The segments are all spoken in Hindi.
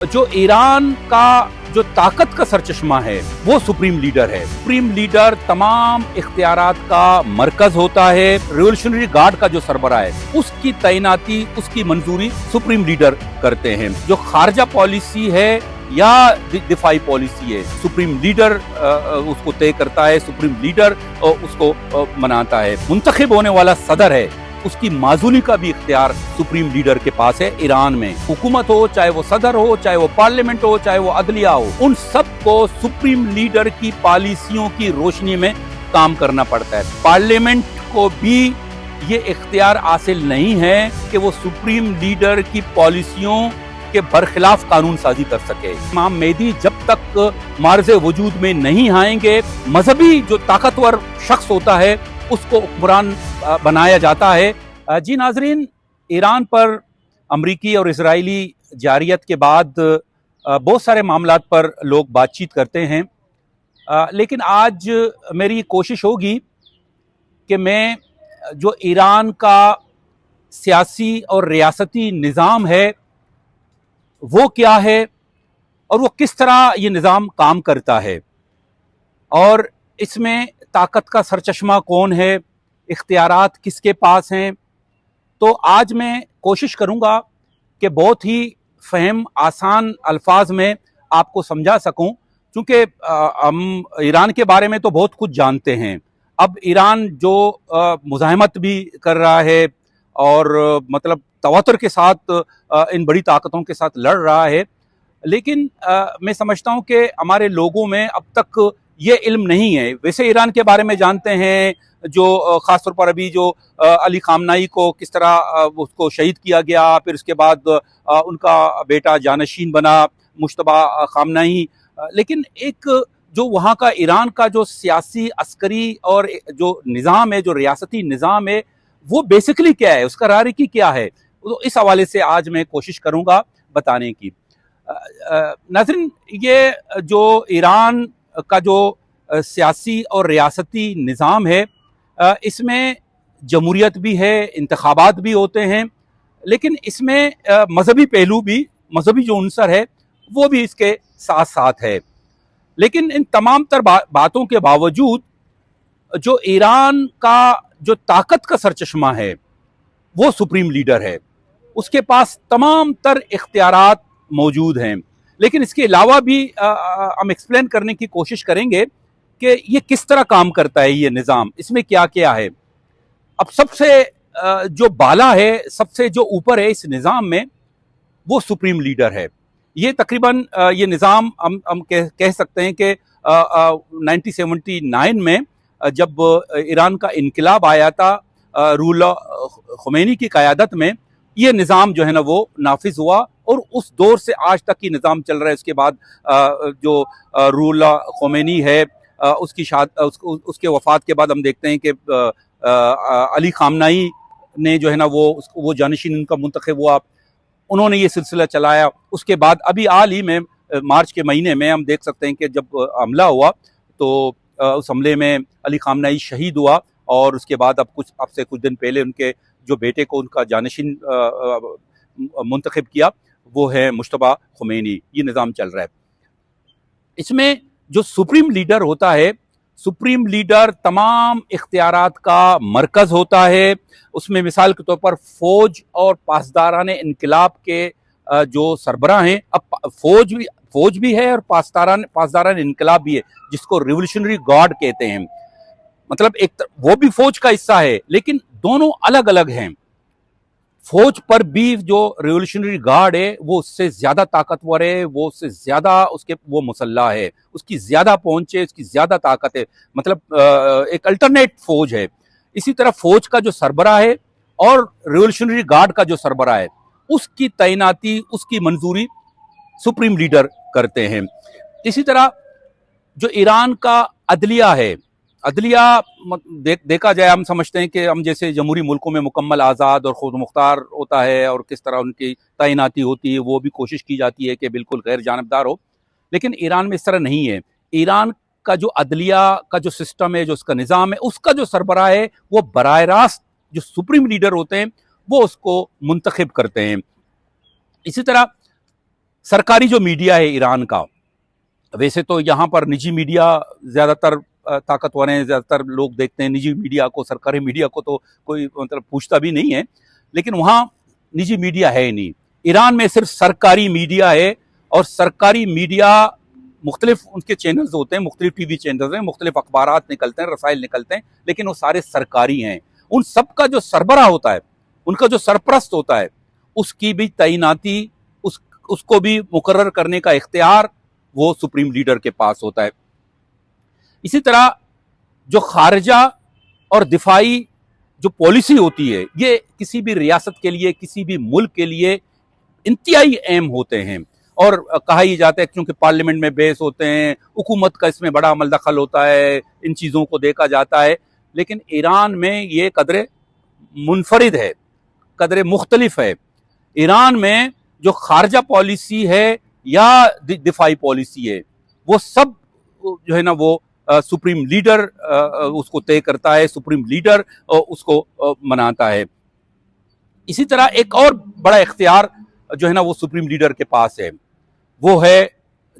जो ईरान का जो ताकत का सरचश्मा है वो सुप्रीम लीडर है। सुप्रीम लीडर तमाम इख्तियारात का मरकज होता है। रिवोल्यूशनरी गार्ड का जो सरबराह है उसकी तैनाती, उसकी मंजूरी सुप्रीम लीडर करते हैं। जो खारजा पॉलिसी है या दिफाई पॉलिसी है, सुप्रीम लीडर उसको तय करता है, सुप्रीम लीडर उसको मनाता है। मुंतखब होने वाला सदर है, उसकी माजूली का भी इख्तियार सुप्रीम लीडर के पास है। ईरान में हुकूमत हो, चाहे वो सदर हो, चाहे वो पार्लियामेंट हो, चाहे वो अदलिया हो, उन सबको सुप्रीम लीडर की पॉलिसियों की रोशनी में काम करना पड़ता है। पार्लियामेंट को भी ये इख्तियार हासिल नहीं है कि वो सुप्रीम लीडर की पॉलिसियों के बरखिलाफ कानून साजी कर सके। इमाम मेहदी जब तक मार्ज़े वजूद में नहीं आएंगे, मजहबी जो ताकतवर शख्स होता है उसको हुक्मरान बनाया जाता है। जी नाजरीन, ईरान पर अमरीकी और इजरायली जारियत के बाद बहुत सारे मामलात पर लोग बातचीत करते हैं, लेकिन आज मेरी कोशिश होगी कि मैं जो ईरान का सियासी और रियासती निज़ाम है वो क्या है और वो किस तरह ये निज़ाम काम करता है और इसमें ताकत का सरचश्मा कौन है, इख्तियारात किसके पास हैं। तो आज मैं कोशिश करूंगा कि बहुत ही फहम आसान अल्फाज में आपको समझा सकूं, क्योंकि हम ईरान के बारे में तो बहुत कुछ जानते हैं। अब ईरान जो मुज़ाहमत भी कर रहा है और मतलब तवातुर के साथ इन बड़ी ताकतों के साथ लड़ रहा है, लेकिन मैं समझता हूं कि हमारे लोगों में अब तक ये इल्म नहीं है। वैसे ईरान के बारे में जानते हैं, जो खासतौर पर अभी जो अली खामनाई को किस तरह उसको शहीद किया गया, फिर उसके बाद उनका बेटा जानशीन बना मुश्तबा खामनाई, लेकिन एक जो वहाँ का ईरान का जो सियासी अस्करी और जो निज़ाम है, जो रियासती निज़ाम है, वो बेसिकली क्या है, उसका रारिकी क्या है, तो इस हवाले से आज मैं कोशिश करूँगा बताने की। नाज़रीन, ये जो ईरान का जो सियासी और रियासती निज़ाम है, इसमें जमहूरियत भी है, इंतखाबात भी होते हैं, लेकिन इसमें मजहबी पहलू भी, मजहबी जो अंसर है वो भी इसके साथ साथ है। लेकिन इन तमाम तर बातों के बावजूद जो ईरान का जो ताकत का सरचश्मा है वो सुप्रीम लीडर है। उसके पास तमाम तर इख्तियारात मौजूद हैं, लेकिन इसके अलावा भी हम एक्सप्लेन करने की कोशिश करेंगे कि ये किस तरह काम करता है, ये निज़ाम, इसमें क्या क्या है। अब सबसे जो बाला है, सबसे जो ऊपर है इस निज़ाम में, वो सुप्रीम लीडर है। ये तकरीबन ये निज़ाम हम कह सकते हैं कि 1979 में जब ईरान का इनकलाब आया था रूहुल्लाह खुमैनी की क़यादत में, ये निज़ाम जो है ना वो नाफिज हुआ और उस दौर से आज तक की निज़ाम चल रहा है। उसके बाद जो रूहुल्लाह खुमैनी है, उसके वफात के बाद हम देखते हैं कि अली खामनाई ने जो है ना वो जानशीन उनका मुंतखब हुआ, उन्होंने ये सिलसिला चलाया। उसके बाद अभी हाल ही में मार्च के महीने में हम देख सकते हैं कि जब हमला हुआ तो उस हमले में अली खामनाई शहीद हुआ और उसके बाद अब से कुछ दिन पहले उनके जो बेटे को उनका जानशीन मुंतखब किया, वो है मुश्तबा खुमैनी। ये निज़ाम चल रहा है। इसमें जो सुप्रीम लीडर होता है, सुप्रीम लीडर तमाम इख्तियारात का मरकज होता है। उसमें मिसाल के तौर पर फौज और पासदारान इनकलाब के जो सरबराह हैं, अब फौज भी है और पासदारान इनकलाब भी है, जिसको रिवोल्यूशनरी गार्ड कहते हैं। मतलब वो भी फौज का हिस्सा है, लेकिन दोनों अलग अलग हैं। फौज पर भी जो रिवोल्यूशनरी गार्ड है वो उससे ज्यादा ताकतवर है, वो उससे ज्यादा वो मुसल्ला है, उसकी ज्यादा पहुंच है, उसकी ज्यादा ताकत है, मतलब एक अल्टरनेट फौज है। इसी तरह फौज का जो सरबराह है और रिवोल्यूशनरी गार्ड का जो सरबराह है, उसकी तैनाती, उसकी मंजूरी सुप्रीम लीडर करते हैं। इसी तरह जो ईरान का अदलिया है, अदलिया देखा जाए, हम समझते हैं कि हम जैसे जमहूरी मुल्कों में मुकम्मल आज़ाद और खुद मुख्तार होता है और किस तरह उनकी तैनाती होती है, वो भी कोशिश की जाती है कि बिल्कुल गैर जानबदार हो, लेकिन ईरान में इस तरह नहीं है। ईरान का जो अदलिया का जो सिस्टम है, जो उसका निज़ाम है, उसका जो सरबराह है वो बराह रास्त जो सुप्रीम लीडर होते हैं वो उसको मुंतखब करते हैं। इसी तरह सरकारी जो मीडिया है ईरान का, वैसे तो यहाँ पर निजी मीडिया ज़्यादातर ताकतवर हैं, ज़्यादातर लोग देखते हैं निजी मीडिया को, सरकारी मीडिया को तो कोई मतलब पूछता भी नहीं है, लेकिन वहाँ निजी मीडिया है ही नहीं। ईरान में सिर्फ सरकारी मीडिया है, और सरकारी मीडिया मुख्तलिफ उनके चैनल्स होते हैं, मुख्तलिफ टीवी चैनल्स हैं, मुख्तलिफ अखबारात निकलते हैं, रसाइल निकलते हैं, लेकिन वो सारे सरकारी हैं। उन सब का जो सरबराह होता है, उनका जो सरपरस्त होता है, उसकी भी तैनाती, उसको भी मुकर्रर करने का इख्तियार वो सुप्रीम लीडर के पास होता है। इसी तरह जो खारजा और दिफाई जो पॉलिसी होती है, ये किसी भी रियासत के लिए, किसी भी मुल्क के लिए इंतहाई अहम होते हैं। और कहा ही जाता है क्योंकि पार्लियामेंट में बहस होते हैं, हुकूमत का इसमें बड़ा अमल दखल होता है, इन चीज़ों को देखा जाता है, लेकिन ईरान में ये कदरे मुनफरिद है, कदरे मुख्तलिफ है। ईरान में जो खारजा पॉलिसी है या दिफाई पॉलिसी है, वो सब जो है ना वो सुप्रीम लीडर उसको तय करता है, सुप्रीम लीडर उसको मनाता है। इसी तरह एक और बड़ा इख्तियार जो है ना वो सुप्रीम लीडर के पास है, वो है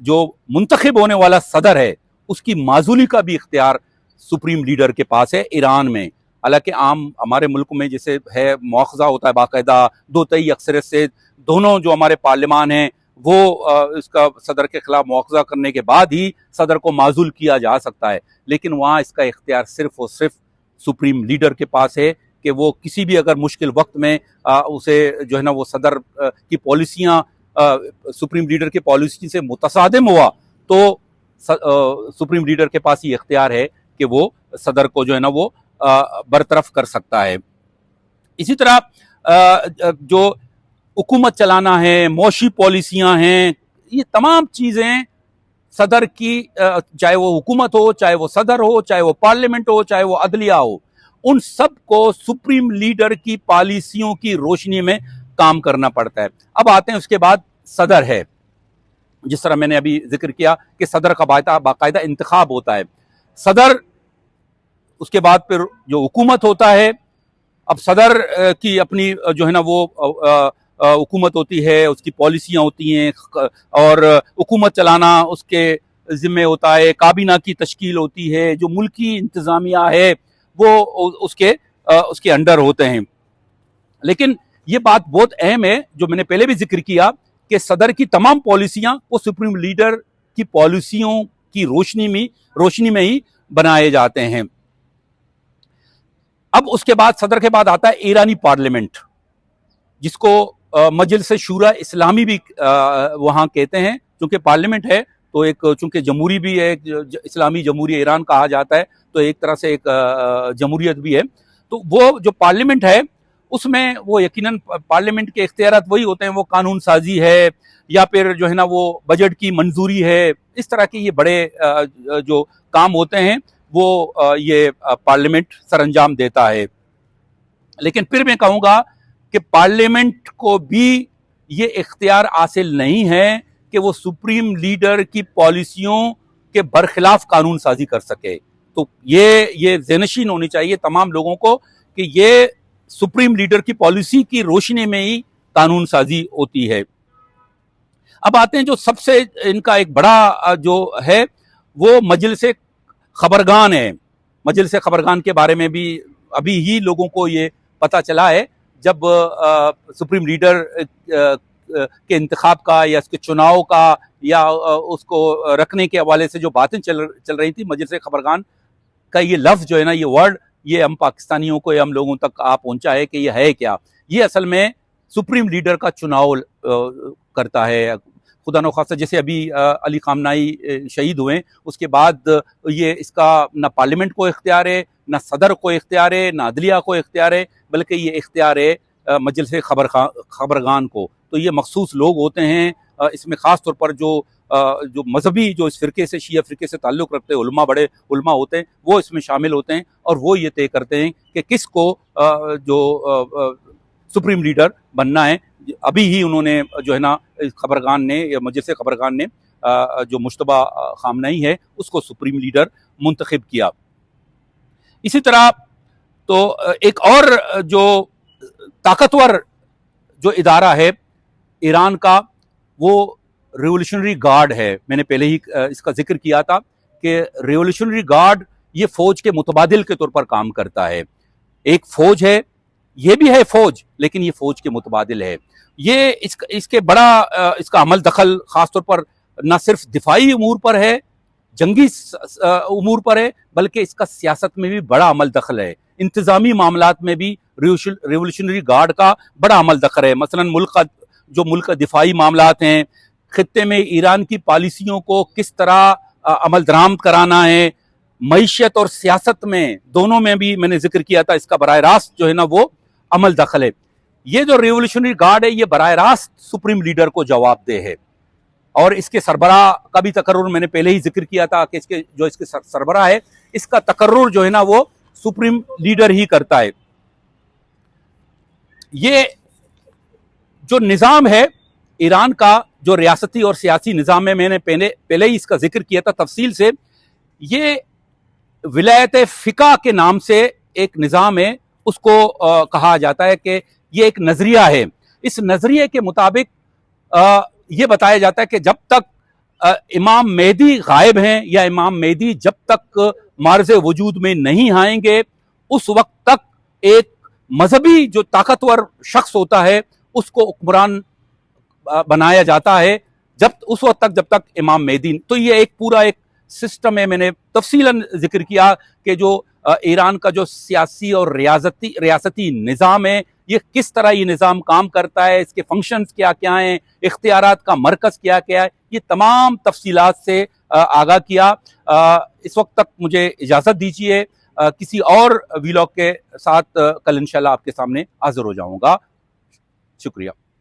जो मुंतखब होने वाला सदर है, उसकी माजूली का भी इख्तियार सुप्रीम लीडर के पास है ईरान में। हालांकि आम हमारे मुल्क में जैसे है मुआखजा होता है बाकायदा, दो तई अक्सरियत से दोनों जो हमारे पार्लियामान हैं वो इसका सदर के खिलाफ मुआखजा करने के बाद ही सदर को माजूल किया जा सकता है, लेकिन वहाँ इसका इख्तियार सिर्फ और सिर्फ सुप्रीम लीडर के पास है कि वो किसी भी अगर मुश्किल वक्त में उसे जो है ना वो सदर की पॉलिसियाँ सुप्रीम लीडर की पॉलिसी से मुतसादिम हुआ तो सुप्रीम लीडर के पास ये इख्तियार है कि वो सदर को जो है ना वो बरतरफ कर सकता है। इसी तरह जो हुकूमत चलाना है, मौशी पॉलिसियां हैं, ये तमाम चीज़ें सदर की, चाहे वो हुकूमत हो, चाहे वो सदर हो, चाहे वो पार्लियामेंट हो, चाहे वो अदलिया हो, उन सब को सुप्रीम लीडर की पॉलिसियों की रोशनी में काम करना पड़ता है। अब आते हैं उसके बाद सदर है, जिस तरह मैंने अभी जिक्र किया कि सदर का बाकायदा इंतखाब होता है। सदर, उसके बाद फिर जो हुकूमत होता है। अब सदर की अपनी जो है ना वो हुकूमत होती है, उसकी पॉलिसियाँ होती हैं, और हुकूमत चलाना उसके ज़िम्मे होता है। काबीना की तश्कील होती है, जो मुल्की इंतज़ामिया है वो उसके अंडर होते हैं। लेकिन ये बात बहुत अहम है जो मैंने पहले भी जिक्र किया कि सदर की तमाम पॉलिसियाँ वो सुप्रीम लीडर की पॉलिसियों की रोशनी में ही बनाए जाते हैं। अब उसके बाद सदर के बाद आता है ईरानी पार्लियामेंट, जिसको मजलिस शूरा इस्लामी भी वहाँ कहते हैं। चूंकि पार्लियामेंट है तो एक, चूंकि जमहूरी भी है, इस्लामी जमहूरी ईरान कहा जाता है, तो एक तरह से एक जमहूरियत भी है। तो वो जो पार्लियामेंट है उसमें वो यकीनन पार्लियामेंट के इख्तियारात वही होते हैं, वो कानून साजी है या फिर जो है ना वो बजट की मंजूरी है, इस तरह के ये बड़े जो काम होते हैं वो ये पार्लियामेंट सरअंजाम देता है। लेकिन फिर मैं कहूँगा कि पार्लियामेंट को भी ये इख्तियार हासिल नहीं है कि वो सुप्रीम लीडर की पॉलिसियों के बरखिलाफ कानून साजी कर सके। तो ये ज़हनशीन होनी चाहिए तमाम लोगों को कि ये सुप्रीम लीडर की पॉलिसी की रोशनी में ही कानून साजी होती है। अब आते हैं जो सबसे इनका एक बड़ा जो है वो मजलिस खबरगान है। मजलिस खबरगान के बारे में भी अभी ही लोगों को ये पता चला है, जब सुप्रीम लीडर के इंतखाब का या उसके चुनाव का या उसको रखने के हवाले से जो बातें चल रही थी, मजलिस खबरगान का ये लफ्ज़ जो है ना, ये वर्ड, ये हम पाकिस्तानियों को या हम लोगों तक आ पहुंचा है कि ये है क्या। ये असल में सुप्रीम लीडर का चुनाव करता है। खुदा न खास्ता जैसे अभी अली खामनाई शहीद हुए, उसके बाद ये इसका ना पार्लियामेंट को इख्तियार है, ना सदर को इख्तियार है, ना अदलिया को इख्तियार है, बल्कि ये इख्तियार है मजलिस खबरगान को। तो ये मखसूस लोग होते हैं, इसमें ख़ास तौर पर जो मजहबी, जो इस फ़िरके से, शिया फ़िरके से ताल्लुक़ रखते हैं उलमा, बड़े उलमा होते हैं, वो इसमें शामिल होते हैं और वो ये तय करते हैं कि किसको जो सुप्रीम लीडर बनना है। अभी ही उन्होंने जो है ना खबरगान ने, या मजलिस खबरगान ने जो मुश्तबा खामनाई है उसको सुप्रीम लीडर मुंतखब किया। इसी तरह तो एक और जो ताकतवर जो इदारा है ईरान का, वो रिवोल्यूशनरी गार्ड है, मैंने पहले ही इसका जिक्र किया था कि रिवोल्यूशनरी गार्ड ये फौज के मुतबादिल के तौर पर काम करता है। एक फौज है, ये भी है फौज, लेकिन ये फौज के मुतबादिल है। ये इसके बड़ा इसका अमल दखल खासतौर पर न सिर्फ दिफाई उमूर पर है, जंगी उमूर पर है, बल्कि इसका सियासत में भी बड़ा अमल दखल है। इंतजामी मामलात में भी रिवोल्यूशनरी गार्ड का बड़ा अमल दखल है। मसलन मुल्क का दिफाई मामलात हैं, खित्ते में ईरान की पॉलिसियों को किस तरह अमल दरामद कराना है, मईशत और सियासत में दोनों में भी मैंने जिक्र किया था, इसका बराह रास्त जो है ना वो अमल दखल है। ये जो रिवोल्यूशनरी गार्ड है ये बराह रास्त सुप्रीम लीडर को जवाबदेह है, और इसके सरबराह का भी तकर्रुर मैंने पहले ही जिक्र किया था कि इसके सरबराह है, इसका तकर्रुर जो है ना वो सुप्रीम लीडर ही करता है। ये जो निज़ाम है ईरान का, जो रियासती और सियासी निज़ाम है, मैंने पहले ही इसका जिक्र किया था तफसील से। ये विलायत फ़िक़ा के नाम से एक निज़ाम है, उसको कहा जाता है कि ये एक नज़रिया है। इस नज़रिए के मुताबिक ये बताया जाता है कि जब तक इमाम मेहदी गायब हैं या इमाम मेहदी जब तक मार्ज़ वजूद में नहीं आएंगे, उस वक्त तक एक मजहबी जो ताकतवर शख्स होता है उसको हुक्मरान बनाया जाता है, उस वक्त तक जब तक इमाम मेहदी। तो ये एक पूरा एक सिस्टम है। मैंने तफसीलन जिक्र किया कि जो ईरान का जो सियासी और रियासती निज़ाम है, ये किस तरह ये निज़ाम काम करता है, इसके फंक्शंस क्या क्या हैं, इख्तियारात का मरकज़ क्या क्या है, ये तमाम तफसीलात से आगाह किया। इस वक्त तक मुझे इजाज़त दीजिए, किसी और वीलॉग के साथ कल इंशाल्लाह आपके सामने हाजिर हो जाऊंगा। शुक्रिया।